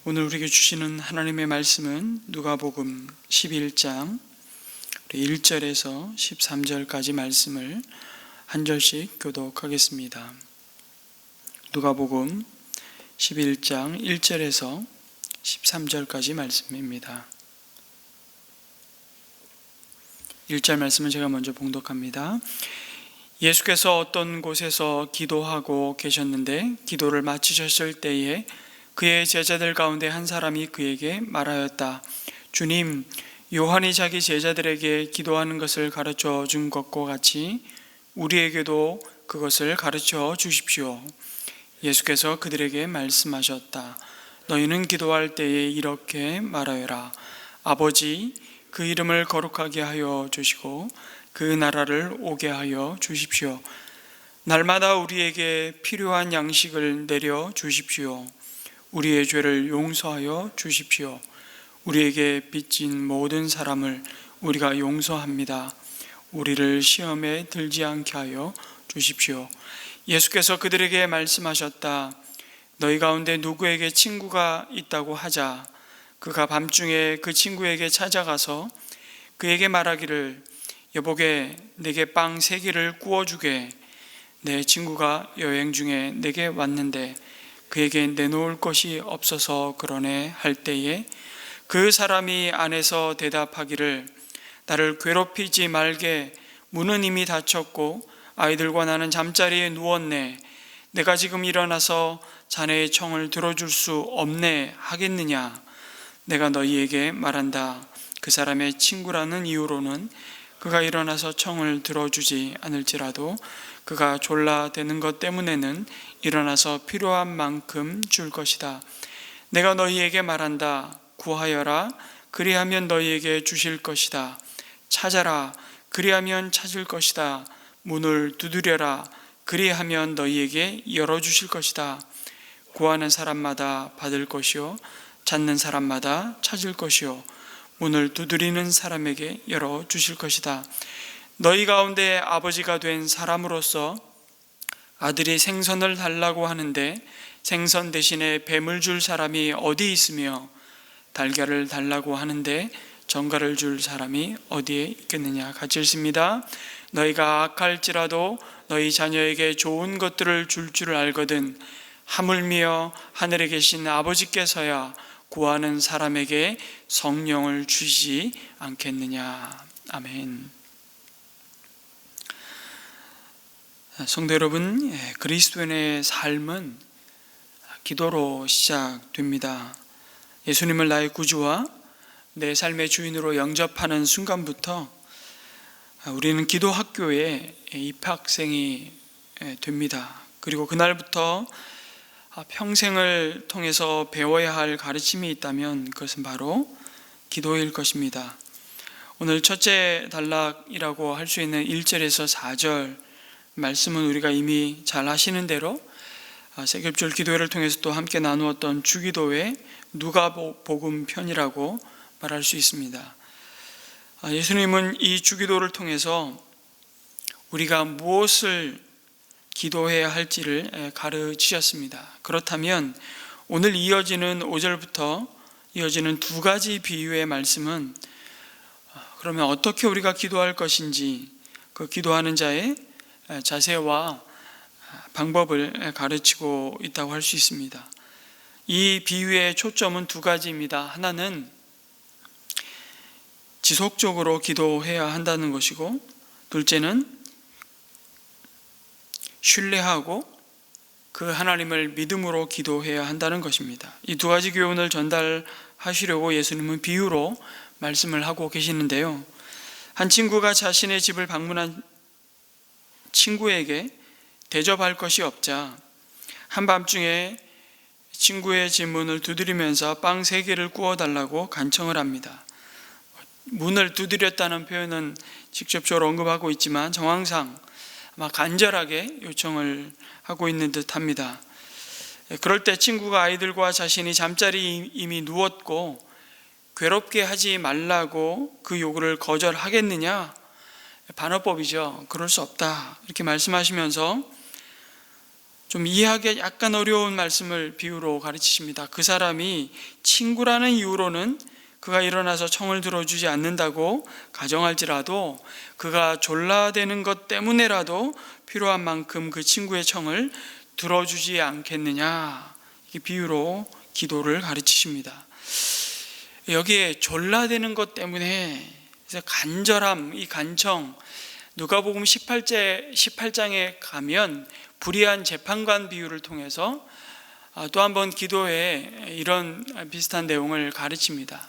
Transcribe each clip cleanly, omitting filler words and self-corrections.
오늘 우리에게 주시는 하나님의 말씀은 누가복음 11장 1절에서 13절까지 말씀을 한 절씩 교독하겠습니다. 누가복음 11장 1절에서 13절까지 말씀입니다. 1절 말씀은 제가 먼저 봉독합니다. 예수께서 어떤 곳에서 기도하고 계셨는데 기도를 마치셨을 때에 그의 제자들 가운데 한 사람이 그에게 말하였다. 주님, 요한이 자기 제자들에게 기도하는 것을 가르쳐 준 것과 같이 우리에게도 그것을 가르쳐 주십시오. 예수께서 그들에게 말씀하셨다. 너희는 기도할 때에 이렇게 말하여라. 아버지, 그 이름을 거룩하게 하여 주시고 그 나라를 오게 하여 주십시오. 날마다 우리에게 필요한 양식을 내려 주십시오. 우리의 죄를 용서하여 주십시오. 우리에게 빚진 모든 사람을 우리가 용서합니다. 우리를 시험에 들지 않게 하여 주십시오. 예수께서 그들에게 말씀하셨다. 너희 가운데 누구에게 친구가 있다고 하자. 그가 밤중에 그 친구에게 찾아가서 그에게 말하기를 여보게 내게 빵 3개를 구워주게. 내 친구가 여행 중에 내게 왔는데 그에게 내놓을 것이 없어서 그러네 할 때에 그 사람이 안에서 대답하기를 나를 괴롭히지 말게. 문은 이미 닫혔고 아이들과 나는 잠자리에 누웠네. 내가 지금 일어나서 자네의 청을 들어줄 수 없네 하겠느냐. 내가 너희에게 말한다. 그 사람의 친구라는 이유로는 그가 일어나서 청을 들어주지 않을지라도 그가 졸라대는 것 때문에는 일어나서 필요한 만큼 줄 것이다. 내가 너희에게 말한다. 구하여라. 그리하면 너희에게 주실 것이다. 찾아라. 그리하면 찾을 것이다. 문을 두드려라. 그리하면 너희에게 열어주실 것이다. 구하는 사람마다 받을 것이요 찾는 사람마다 찾을 것이요 문을 두드리는 사람에게 열어주실 것이다. 너희 가운데 아버지가 된 사람으로서 아들이 생선을 달라고 하는데 생선 대신에 뱀을 줄 사람이 어디 있으며 달걀을 달라고 하는데 전갈을 줄 사람이 어디에 있겠느냐. 같이 읽습니다. 너희가 악할지라도 너희 자녀에게 좋은 것들을 줄 줄 알거든 하물며 하늘에 계신 아버지께서야 구하는 사람에게 성령을 주시지 않겠느냐. 아멘. 성도 여러분, 그리스도인의 삶은 기도로 시작됩니다. 예수님을 나의 구주와 내 삶의 주인으로 영접하는 순간부터 우리는 기도 학교에 입학생이 됩니다. 그리고 그날부터 평생을 통해서 배워야 할 가르침이 있다면 그것은 바로 기도일 것입니다. 오늘 첫째 단락이라고 할 수 있는 1절에서 4절 말씀은 우리가 이미 잘 아시는 대로 세겹절 기도회를 통해서 또 함께 나누었던 주기도회 누가복음 편이라고 말할 수 있습니다. 예수님은 이 주기도를 통해서 우리가 무엇을 기도해야 할지를 가르치셨습니다. 그렇다면 오늘 이어지는 5절부터 이어지는 2가지 비유의 말씀은 그러면 어떻게 우리가 기도할 것인지 그 기도하는 자의 자세와 방법을 가르치고 있다고 할 수 있습니다. 이 비유의 초점은 2가지입니다. 하나는 지속적으로 기도해야 한다는 것이고, 둘째는 신뢰하고 그 하나님을 믿음으로 기도해야 한다는 것입니다. 이 2가지 교훈을 전달하시려고 예수님은 비유로 말씀을 하고 계시는데요. 한 친구가 자신의 집을 방문한 친구에게 대접할 것이 없자 한밤중에 친구의 집 문을 두드리면서 빵 3개를 구워달라고 간청을 합니다. 문을 두드렸다는 표현은 직접적으로 언급하고 있지만 정황상 아마 간절하게 요청을 하고 있는 듯 합니다. 그럴 때 친구가 아이들과 자신이 잠자리에 이미 누웠고 괴롭게 하지 말라고 그 요구를 거절하겠느냐? 반어법이죠. 그럴 수 없다. 이렇게 말씀하시면서 좀 이해하기 약간 어려운 말씀을 비유로 가르치십니다. 그 사람이 친구라는 이유로는 그가 일어나서 청을 들어주지 않는다고 가정할지라도 그가 졸라대는 것 때문에라도 필요한 만큼 그 친구의 청을 들어주지 않겠느냐, 이 비유로 기도를 가르치십니다. 여기에 졸라대는 것 때문에 간절함, 이 간청, 누가복음 18장에 가면 불의한 재판관 비유를 통해서 또 한 번 기도에 이런 비슷한 내용을 가르칩니다.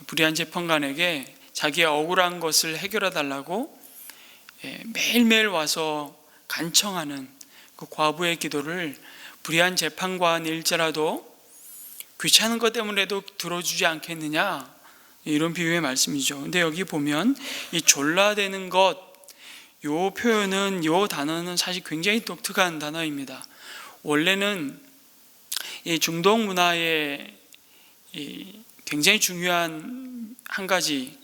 불의한 재판관에게 자기의 억울한 것을 해결해 달라고 매일매일 와서 간청하는 그 과부의 기도를 불의한 재판관일지라도 귀찮은 것 때문에도 들어주지 않겠느냐, 이런 비유의 말씀이죠. 근데 여기 보면 이 졸라대는 것, 요 표현은, 요 단어는 사실 굉장히 독특한 단어입니다. 원래는 이 중동 문화의 굉장히 중요한 한 가지,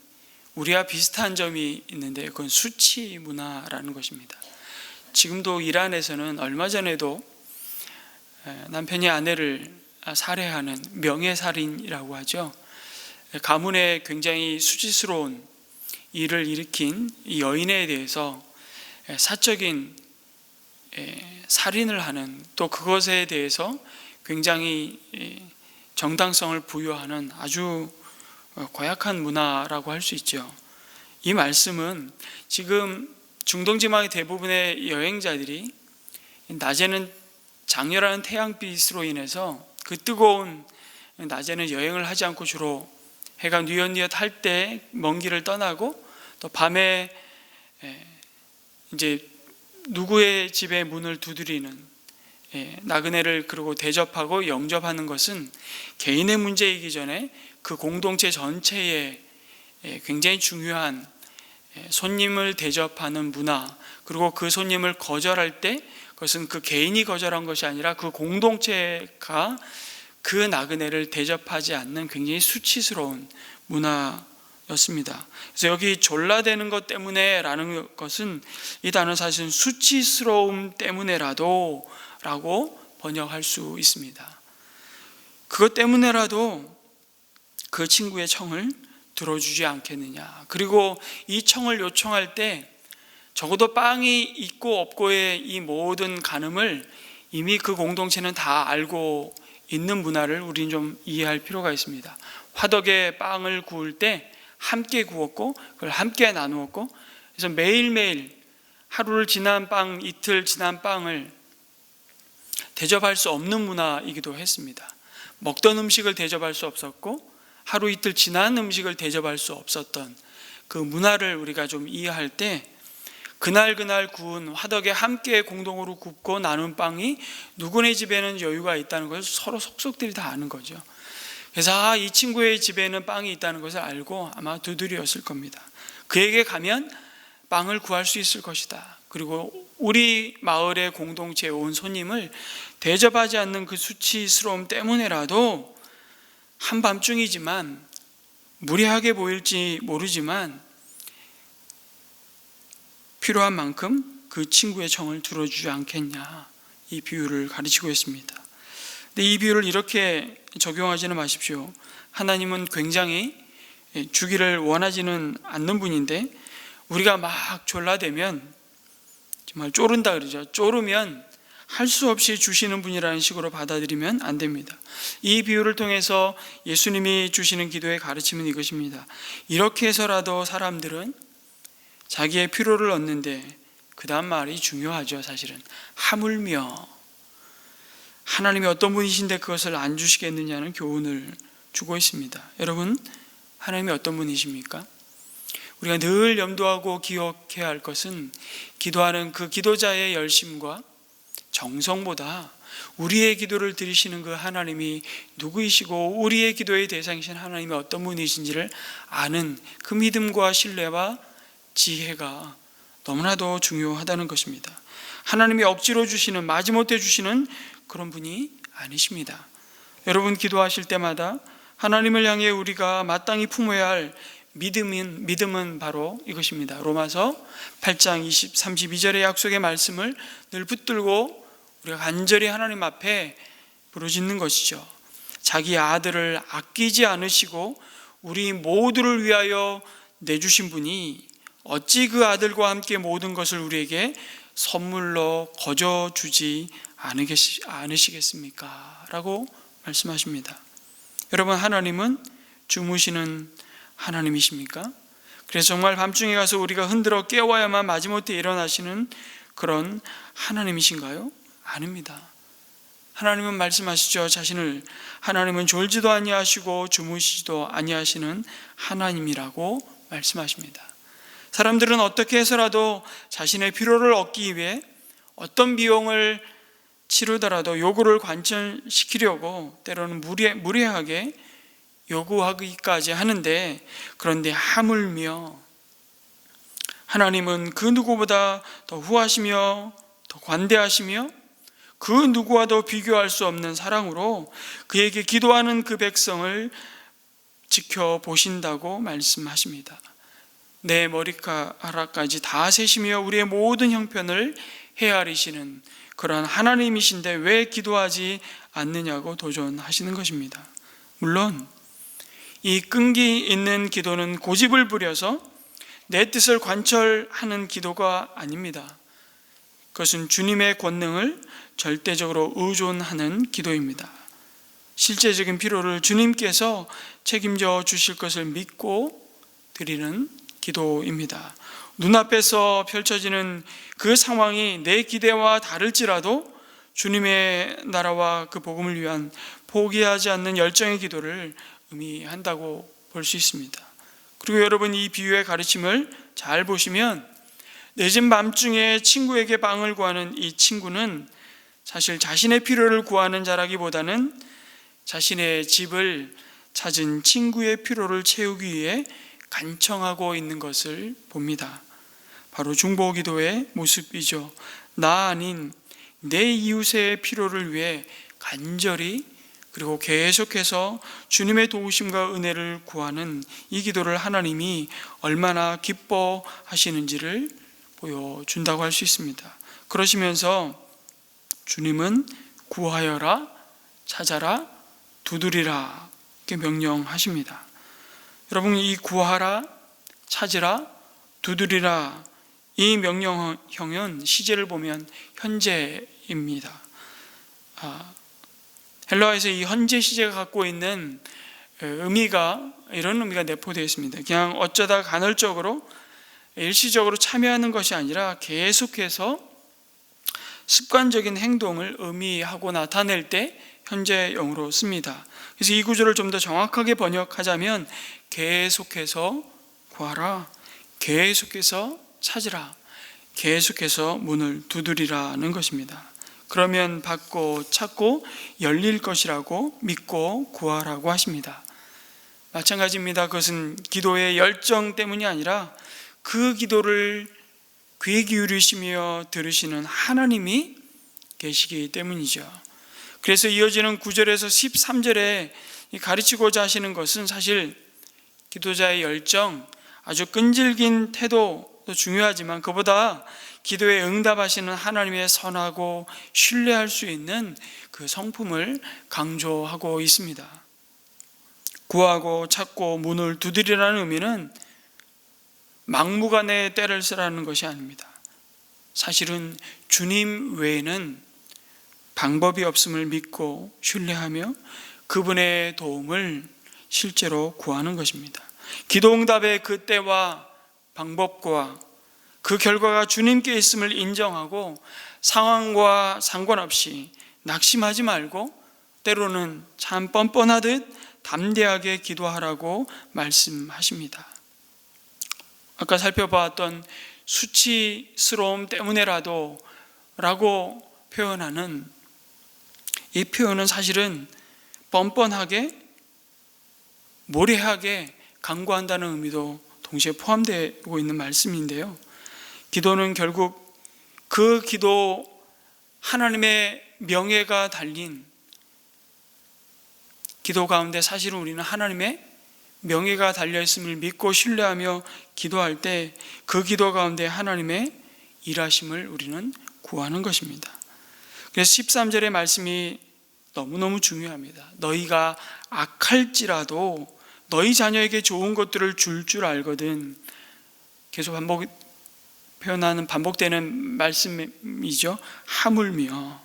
우리와 비슷한 점이 있는데 그건 수치 문화라는 것입니다. 지금도 이란에서는 얼마 전에도 남편이 아내를 살해하는 명예살인이라고 하죠. 가문에 굉장히 수치스러운 일을 일으킨 이 여인에 대해서 사적인 살인을 하는, 또 그것에 대해서 굉장히 정당성을 부여하는 아주 고약한 문화라고 할 수 있죠. 이 말씀은 지금 중동 지방의 대부분의 여행자들이 낮에는 장렬한 태양빛으로 인해서 그 뜨거운 낮에는 여행을 하지 않고 주로 해가 뉘엿뉘엿 할 때 먼 길을 떠나고, 또 밤에 이제 누구의 집에 문을 두드리는, 나그네를 그리고 대접하고 영접하는 것은 개인의 문제이기 전에 그 공동체 전체에 굉장히 중요한 손님을 대접하는 문화, 그리고 그 손님을 거절할 때 그것은 그 개인이 거절한 것이 아니라 그 공동체가 그 나그네를 대접하지 않는 굉장히 수치스러운 문화였습니다. 그래서 여기 졸라대는 것 때문에 라는 것은, 이 단어 사실은 수치스러움 때문에라도 라고 번역할 수 있습니다. 그것 때문에라도 그 친구의 청을 들어주지 않겠느냐. 그리고 이 청을 요청할 때 적어도 빵이 있고 없고의 이 모든 간음을 이미 그 공동체는 다 알고 있는 문화를 우리는 좀 이해할 필요가 있습니다. 화덕에 빵을 구울 때 함께 구웠고 그걸 함께 나누었고, 그래서 매일매일 하루를 지난 빵, 이틀 지난 빵을 대접할 수 없는 문화이기도 했습니다. 먹던 음식을 대접할 수 없었고 하루 이틀 지난 음식을 대접할 수 없었던 그 문화를 우리가 좀 이해할 때, 그날 구운 화덕에 함께 공동으로 굽고 나눈 빵이 누구네 집에는 여유가 있다는 것을 서로 속속들이 다 아는 거죠. 그래서 이 친구의 집에는 빵이 있다는 것을 알고 아마 두드렸을 겁니다. 그에게 가면 빵을 구할 수 있을 것이다. 그리고 우리 마을의 공동체에 온 손님을 대접하지 않는 그 수치스러움 때문에라도 한밤중이지만, 무례하게 보일지 모르지만 필요한 만큼 그 친구의 청을 들어주지 않겠냐, 이 비유를 가르치고 있습니다. 근데 이 비유를 이렇게 적용하지는 마십시오. 하나님은 굉장히 주기를 원하지는 않는 분인데 우리가 막 졸라대면 정말 쪼른다 그러죠. 쪼르면 할 수 없이 주시는 분이라는 식으로 받아들이면 안 됩니다. 이 비유를 통해서 예수님이 주시는 기도의 가르침은 이것입니다. 이렇게 해서라도 사람들은 자기의 필요를 얻는데, 그 다음 말이 중요하죠. 사실은 하물며 하나님이 어떤 분이신데 그것을 안 주시겠느냐는 교훈을 주고 있습니다. 여러분, 하나님이 어떤 분이십니까? 우리가 늘 염두하고 기억해야 할 것은 기도하는 그 기도자의 열심과 정성보다 우리의 기도를 들으시는 그 하나님이 누구이시고 우리의 기도의 대상이신 하나님이 어떤 분이신지를 아는 그 믿음과 신뢰와 지혜가 너무나도 중요하다는 것입니다. 하나님이 억지로 주시는, 마지못해 주시는 그런 분이 아니십니다. 여러분, 기도하실 때마다 하나님을 향해 우리가 마땅히 품어야 할 믿음은 바로 이것입니다. 로마서 8장 32절의 약속의 말씀을 늘 붙들고 우리가 간절히 하나님 앞에 부르짖는 것이죠. 자기 아들을 아끼지 않으시고 우리 모두를 위하여 내주신 분이 어찌 그 아들과 함께 모든 것을 우리에게 선물로 거저 주지 않으시겠습니까? 라고 말씀하십니다. 여러분, 하나님은 주무시는 하나님이십니까? 그래서 정말 밤중에 가서 우리가 흔들어 깨워야만 마지못해 일어나시는 그런 하나님이신가요? 아닙니다. 하나님은 말씀하시죠. 하나님은 졸지도 아니하시고 주무시지도 아니하시는 하나님이라고 말씀하십니다. 사람들은 어떻게 해서라도 자신의 필요를 얻기 위해 어떤 비용을 치르더라도 요구를 관철시키려고 때로는 무리하게 요구하기까지 하는데, 그런데 하물며 하나님은 그 누구보다 더 후하시며 더 관대하시며 그 누구와도 비교할 수 없는 사랑으로 그에게 기도하는 그 백성을 지켜보신다고 말씀하십니다. 내 머리카락까지 다 세시며 우리의 모든 형편을 헤아리시는 그러한 하나님이신데 왜 기도하지 않느냐고 도전하시는 것입니다. 물론 이 끈기 있는 기도는 고집을 부려서 내 뜻을 관철하는 기도가 아닙니다. 그것은 주님의 권능을 절대적으로 의존하는 기도입니다. 실제적인 필요를 주님께서 책임져 주실 것을 믿고 드리는 기도입니다. 눈앞에서 펼쳐지는 그 상황이 내 기대와 다를지라도 주님의 나라와 그 복음을 위한 포기하지 않는 열정의 기도를 의미한다고 볼 수 있습니다. 그리고 여러분, 이 비유의 가르침을 잘 보시면 늦은 밤중에 친구에게 방을 구하는 이 친구는 사실 자신의 필요를 구하는 자라기보다는 자신의 집을 찾은 친구의 필요를 채우기 위해 간청하고 있는 것을 봅니다. 바로 중보기도의 모습이죠. 나 아닌 내 이웃의 필요를 위해 간절히 그리고 계속해서 주님의 도우심과 은혜를 구하는 이 기도를 하나님이 얼마나 기뻐하시는지를 보여준다고 할 수 있습니다. 그러시면서 주님은 구하여라, 찾아라, 두드리라 이렇게 명령하십니다. 여러분, 이 구하라, 찾으라, 두드리라 이 명령형은 시제를 보면 현재입니다. 헬라어에서 이 현재 시제가 갖고 있는 이런 의미가 내포되어 있습니다. 그냥 어쩌다 간헐적으로 일시적으로 참여하는 것이 아니라 계속해서 습관적인 행동을 의미하고 나타낼 때 현재형으로 씁니다. 그래서 이 구조를 좀 더 정확하게 번역하자면 계속해서 구하라, 계속해서 찾으라, 계속해서 문을 두드리라는 것입니다. 그러면 받고 찾고 열릴 것이라고 믿고 구하라고 하십니다. 마찬가지입니다. 그것은 기도의 열정 때문이 아니라 그 기도를 귀 기울이시며 들으시는 하나님이 계시기 때문이죠. 그래서 이어지는 9절에서 13절에 가르치고자 하시는 것은 사실 기도자의 열정, 아주 끈질긴 태도도 중요하지만 그보다 기도에 응답하시는 하나님의 선하고 신뢰할 수 있는 그 성품을 강조하고 있습니다. 구하고 찾고 문을 두드리라는 의미는 막무가내 때를 쓰라는 것이 아닙니다. 사실은 주님 외에는 방법이 없음을 믿고 신뢰하며 그분의 도움을 실제로 구하는 것입니다. 기도응답의 그 때와 방법과 그 결과가 주님께 있음을 인정하고 상황과 상관없이 낙심하지 말고 때로는 참 뻔뻔하듯 담대하게 기도하라고 말씀하십니다. 아까 살펴봤던 수치스러움 때문에라도 라고 표현하는 이 표현은 사실은 뻔뻔하게 모래하게 강구한다는 의미도 동시에 포함되고 있는 말씀인데요. 기도는 결국 그 기도 하나님의 명예가 달린 기도 가운데 사실은 우리는 하나님의 명예가 달려있음을 믿고 신뢰하며 기도할 때 그 기도 가운데 하나님의 일하심을 우리는 구하는 것입니다. 그래서 13절의 말씀이 너무너무 중요합니다. 너희가 악할지라도 너희 자녀에게 좋은 것들을 줄 알거든. 계속 반복되는 말씀이죠. 하물며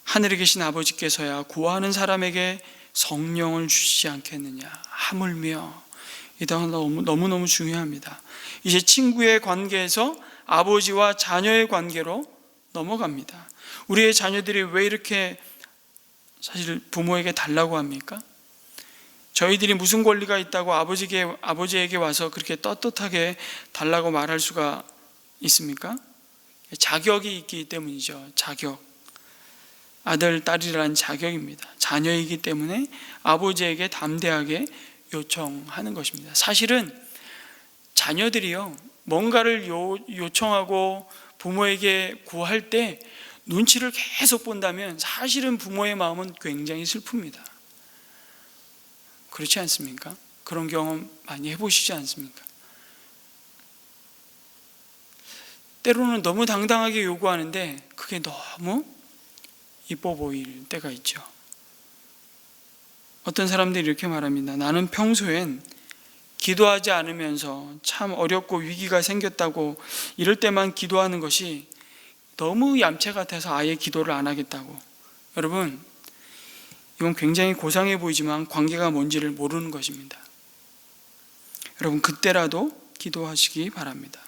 하늘에 계신 아버지께서야 구하는 사람에게 성령을 주시지 않겠느냐. 하물며 이 단어 너무너무 중요합니다. 이제 친구의 관계에서 아버지와 자녀의 관계로 넘어갑니다. 우리의 자녀들이 왜 이렇게 사실 부모에게 달라고 합니까? 저희들이 무슨 권리가 있다고 아버지에게 와서 그렇게 떳떳하게 달라고 말할 수가 있습니까? 자격이 있기 때문이죠. 자격. 아들, 딸이라는 자격입니다. 자녀이기 때문에 아버지에게 담대하게 요청하는 것입니다. 사실은 자녀들이요, 뭔가를 요청하고 부모에게 구할 때 눈치를 계속 본다면 사실은 부모의 마음은 굉장히 슬픕니다. 그렇지 않습니까? 그런 경험 많이 해보시지 않습니까? 때로는 너무 당당하게 요구하는데 그게 너무 이뻐 보일 때가 있죠. 어떤 사람들이 이렇게 말합니다. 나는 평소엔 기도하지 않으면서 참 어렵고 위기가 생겼다고 이럴 때만 기도하는 것이 너무 얌체 같아서 아예 기도를 안 하겠다고. 여러분, 이건 굉장히 고상해 보이지만 관계가 뭔지를 모르는 것입니다. 여러분, 그때라도 기도하시기 바랍니다.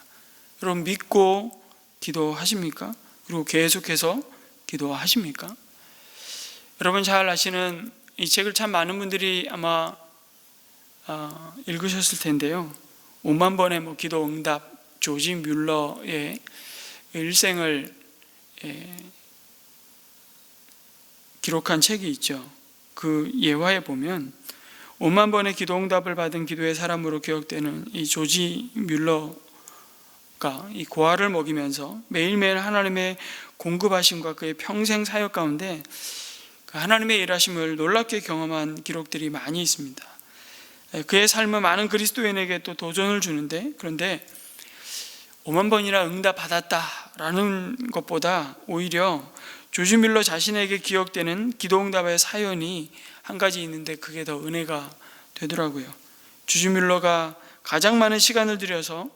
여러분, 믿고 기도하십니까? 그리고 계속해서 기도하십니까? 여러분 잘 아시는 이 책을 참 많은 분들이 아마 읽으셨을 텐데요. 5만 번의 기도 응답, 조지 뮬러의 일생을 기록한 책이 있죠. 그 예화에 보면 5만 번의 기도 응답을 받은 기도의 사람으로 기억되는 이 조지 뮬러가 이 고아를 먹이면서 매일매일 하나님의 공급하심과 그의 평생 사역 가운데 그 하나님의 일하심을 놀랍게 경험한 기록들이 많이 있습니다. 그의 삶은 많은 그리스도인에게 또 도전을 주는데, 그런데 5만 번이나 응답받았다라는 것보다 오히려 조지 뮬러 자신에게 기억되는 기도응답의 사연이 한 가지 있는데 그게 더 은혜가 되더라고요. 조지 뮬러가 가장 많은 시간을 들여서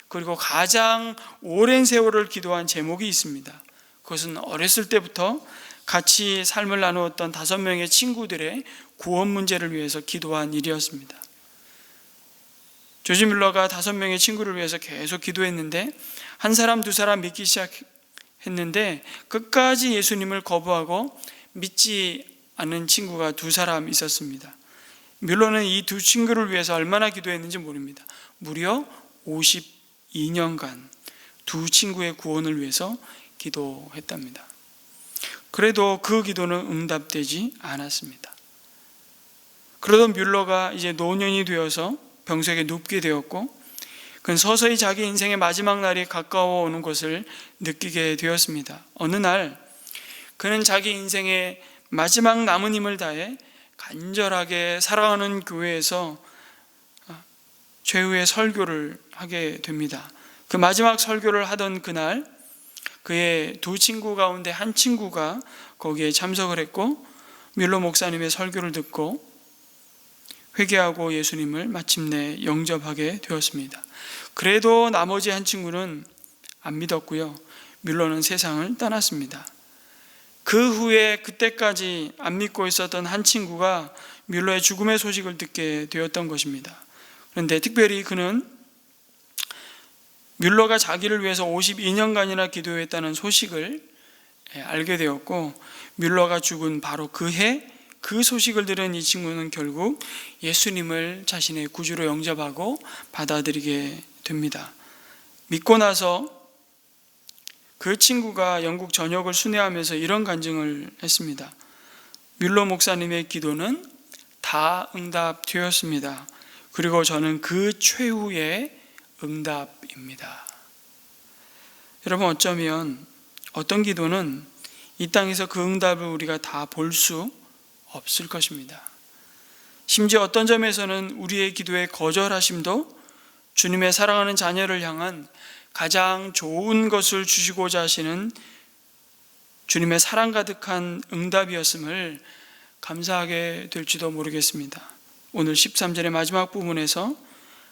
그리고 가장 오랜 세월을 기도한 제목이 있습니다. 그것은 어렸을 때부터 같이 삶을 나누었던 5명의 친구들의 구원 문제를 위해서 기도한 일이었습니다. 조지 뮬러가 5명의 친구를 위해서 계속 기도했는데 한 사람, 두 사람 믿기 시작했는데 끝까지 예수님을 거부하고 믿지 않는 친구가 2사람 있었습니다. 뮬러는 이 2 친구를 위해서 얼마나 기도했는지 모릅니다. 무려 52년간 2 친구의 구원을 위해서 기도했답니다. 그래도 그 기도는 응답되지 않았습니다. 그러던 뮬러가 이제 노년이 되어서 병석에 눕게 되었고 그는 서서히 자기 인생의 마지막 날이 가까워 오는 것을 느끼게 되었습니다. 어느 날 그는 자기 인생의 마지막 남은 힘을 다해 간절하게 사랑하는 교회에서 최후의 설교를 하게 됩니다. 그 마지막 설교를 하던 그날 그의 2 친구 가운데 한 친구가 거기에 참석을 했고 뮬러 목사님의 설교를 듣고 회개하고 예수님을 마침내 영접하게 되었습니다. 그래도 나머지 한 친구는 안 믿었고요. 뮬러는 세상을 떠났습니다. 그 후에 그때까지 안 믿고 있었던 한 친구가 뮬러의 죽음의 소식을 듣게 되었던 것입니다. 그런데 특별히 그는 뮬러가 자기를 위해서 52년간이나 기도했다는 소식을 알게 되었고 뮬러가 죽은 바로 그 해 그 소식을 들은 이 친구는 결국 예수님을 자신의 구주로 영접하고 받아들이게 됩니다. 믿고 나서 그 친구가 영국 전역을 순회하면서 이런 간증을 했습니다. 뮬러 목사님의 기도는 다 응답되었습니다. 그리고 저는 그 최후의 응답입니다. 여러분, 어쩌면 어떤 기도는 이 땅에서 그 응답을 우리가 다 볼 수 없을 것입니다. 심지어 어떤 점에서는 우리의 기도의 거절하심도 주님의 사랑하는 자녀를 향한 가장 좋은 것을 주시고자 하시는 주님의 사랑 가득한 응답이었음을 감사하게 될지도 모르겠습니다. 오늘 13절의 마지막 부분에서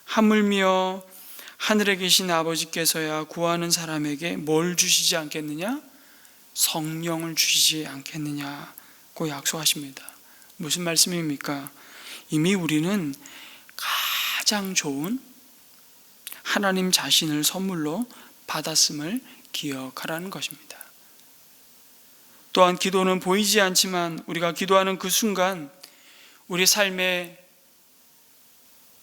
하물며 하늘에 계신 아버지께서야 구하는 사람에게 뭘 주시지 않겠느냐? 성령을 주시지 않겠느냐고 약속하십니다. 무슨 말씀입니까? 이미 우리는 가장 좋은 하나님 자신을 선물로 받았음을 기억하라는 것입니다. 또한 기도는 보이지 않지만 우리가 기도하는 그 순간 우리 삶의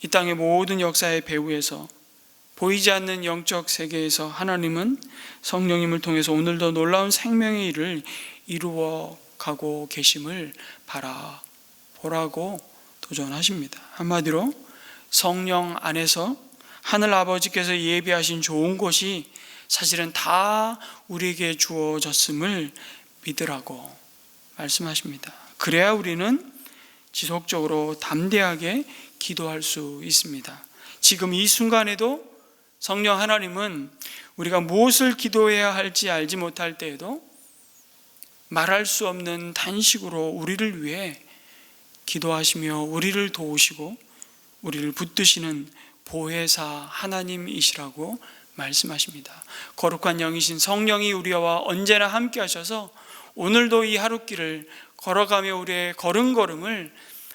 이 땅의 모든 역사의 배후에서 보이지 않는 영적 세계에서 하나님은 성령님을 통해서 오늘도 놀라운 생명의 일을 이루어 가고 계심을 바라보라고 도전하십니다. 한마디로 성령 안에서 하늘 아버지께서 예비하신 좋은 곳이 사실은 다 우리에게 주어졌음을 믿으라고 말씀하십니다. 그래야 우리는 지속적으로 담대하게 기도할 수 있습니다. 지금 이 순간에도 성령 하나님은 우리가 무엇을 기도해야 할지 알지 못할 때에도 말할 수 없는 단식으로 우리를 위해 기도하시며 우리를 도우시고 우리를 붙드시는 보혜사 하나님이시라고 말씀하십니다. 거룩한 영이신 성령이 우리와 언제나 함께 하셔서 오늘도 이 하루길을 걸어가며 우리의 걸음걸음을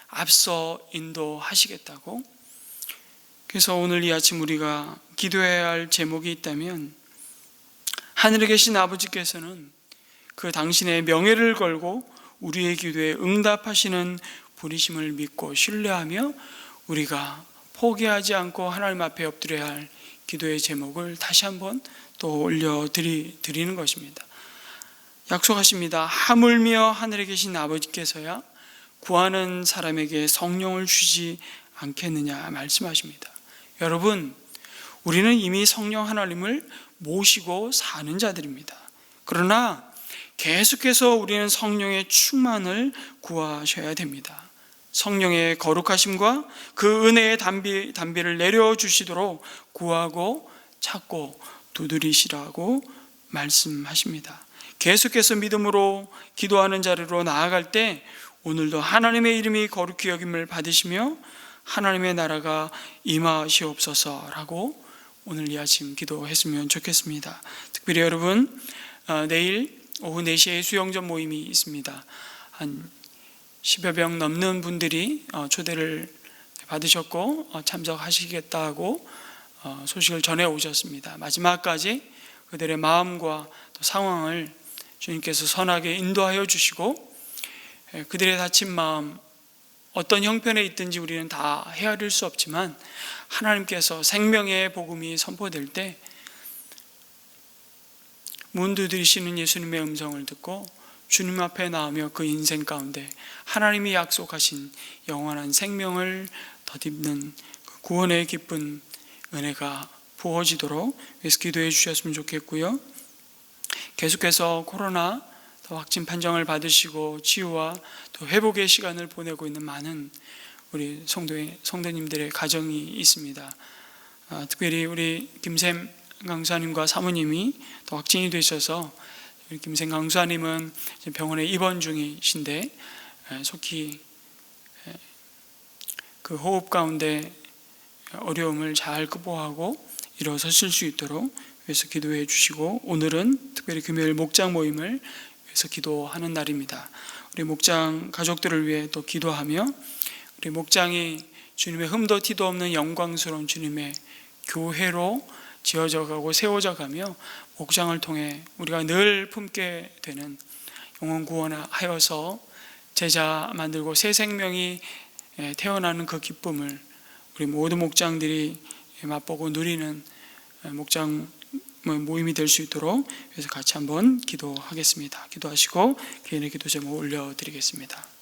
앞서 인도하시겠다고. 그래서 오늘 이 아침 우리가 기도해야 할 제목이 있다면 하늘에 계신 아버지께서는 그 당신의 명예를 걸고 우리의 기도에 응답하시는 분이심을 믿고 신뢰하며 우리가 포기하지 않고 하나님 앞에 엎드려야 할 기도의 제목을 다시 한번 또 올려드리는 것입니다. 약속하십니다. 하물며 하늘에 계신 아버지께서야 구하는 사람에게 성령을 주지 않겠느냐 말씀하십니다. 여러분, 우리는 이미 성령 하나님을 모시고 사는 자들입니다. 그러나 계속해서 우리는 성령의 충만을 구하셔야 됩니다. 성령의 거룩하심과 그 은혜의 담비를 내려주시도록 구하고 찾고 두드리시라고 말씀하십니다. 계속해서 믿음으로 기도하는 자리로 나아갈 때 오늘도 하나님의 이름이 거룩히 여김을 받으시며 하나님의 나라가 임하시옵소서라고 오늘 이 아침 기도했으면 좋겠습니다. 특별히 여러분, 내일 오후 4시에 수영전 모임이 있습니다. 한 10여 명 넘는 분들이 초대를 받으셨고 참석하시겠다고 소식을 전해 오셨습니다. 마지막까지 그들의 마음과 또 상황을 주님께서 선하게 인도하여 주시고 그들의 다친 마음 어떤 형편에 있든지 우리는 다 헤아릴 수 없지만 하나님께서 생명의 복음이 선포될 때 문 두드리시는 예수님의 음성을 듣고 주님 앞에 나오며 그 인생 가운데 하나님이 약속하신 영원한 생명을 덧입는 구원의 기쁜 은혜가 부어지도록 위해서 기도해 주셨으면 좋겠고요. 계속해서 코로나 확진 판정을 받으시고 치유와 또 회복의 시간을 보내고 있는 많은 우리 성도님들의 가정이 있습니다. 특별히 우리 김샘 강수사님과 사모님이 또 확진이 되셔서 우리 김샘 강수사님은 병원에 입원 중이신데 속히 그 호흡 가운데 어려움을 잘 극복하고 일어서실 수 있도록 위해서 기도해 주시고, 오늘은 특별히 금요일 목장 모임을 위해서 기도하는 날입니다. 우리 목장 가족들을 위해 또 기도하며 우리 목장이 주님의 흠도 티도 없는 영광스러운 주님의 교회로 지어져 가고 세워져 가며 목장을 통해 우리가 늘 품게 되는 영혼 구원하여서 제자 만들고 새 생명이 태어나는 그 기쁨을 우리 모든 목장들이 맛보고 누리는 목장 모임이 될 수 있도록 그래서 같이 한번 기도하겠습니다. 기도하시고 개인의 기도 제목 올려드리겠습니다.